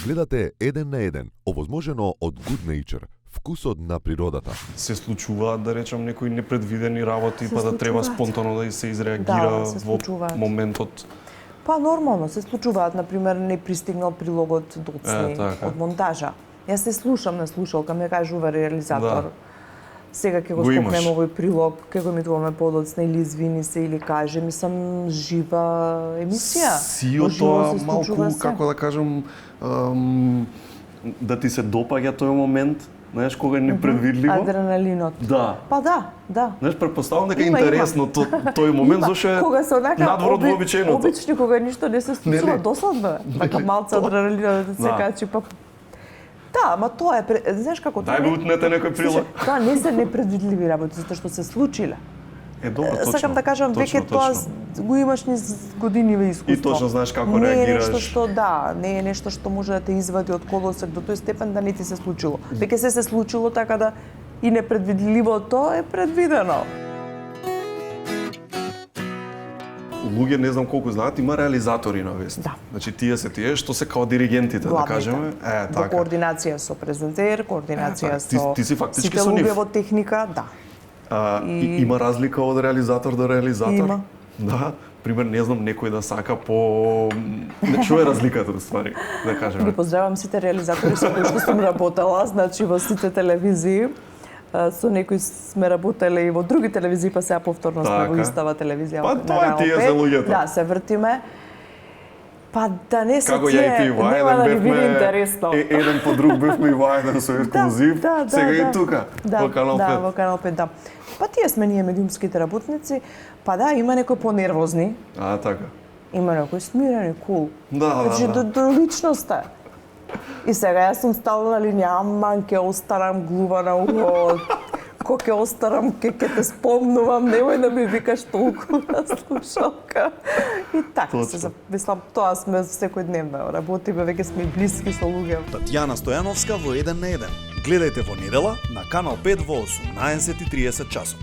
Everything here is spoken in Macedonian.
Гледате Еден на еден, овозможено од Good Nature, вкусот на природата. Се случуваат, да речем, некои непредвидени работи, Се па да треба случуваат. спонтано да се изреагира Да, се во случуваат. моментот. Па нормално се случуваат, на пример не пристигнал прилогот доцни така. од монтажа. Јас се слушам на слушалка, ме кажува реализатор. Да. Сега ќе го Го имаш. скокнем овој прилог, ќе го емитуваме подоцна или извини се или каже, мислам жива емисија. Сио Уживо тоа се малку, случува се. како да кажем, да ти се допаѓа тој момент, знаеш, кога е непредвидливо. Адреналинот. Да. Па да. Знаеш, предпоставам дека е Има. интересно тој момент, Има. зашто е Кога се онака надвор од вообичаеното. обични, кога ништо не се случува, Не. досадно е. Така малце адреналинот да се Да. качи, па да, ама тоа е, знаеш како тоа Дај ми утнете некој прилог. Слушај, тоа не се непредвидливи работи, затоа што се случиле. Е, добро, точно. Сакам да кажам, веќе тоа го имаш низ години искуство. И точно знаеш како не реагираш. Не е нешто што, не е нешто што може да те извади од колосек до тој степен да не ти се случило. Веќе се случило, така да и непредвидливото е предвидено. Луѓе не знам колку знаат, има реализатори на вест. Да. Значи тие се тие што се као диригентите, да кажеме. Во Така. координација со презентер, координација со Ти си фактички сите со нив. луѓе во техника, да. Има разлика од реализатор до реализатор? Има. Да. Пример, не знам, некој да сака по... Што е разликата, во ствари, да Ги кажеме? поздравам сите реализатори со кои што сум работела, значи во сите телевизии. Со некои сме работеле и во други телевизии, па сега повторно сме во Така. истава телевизија. Па на тоа е Канал тие 5. за луѓето. Да, се вртиме. Па да не се Како тие, ја и ти во нема еден да ни биде бевме, интересно. еден по друг бевме и во еден со ексклузив, сега и тука, во Канал 5. Да, во Канал 5, да. Па тие сме ние медиумските работници, па да, има некои понервозни, Така. има некои смирени, кул. Да. Значи, до личност е. И сега јас сум стала на линија, аман, ќе остарам глува на ухо, ко ќе остарам, ќе те спомнувам, немој да ми викаш толку на слушалка. И така се замислам, тоа сме секојдневно, работиме, веќе сме и блиски со луѓе. Татјана Стојановска во Еден на еден. Гледајте во недела на Канал 5 во 18:30 часот.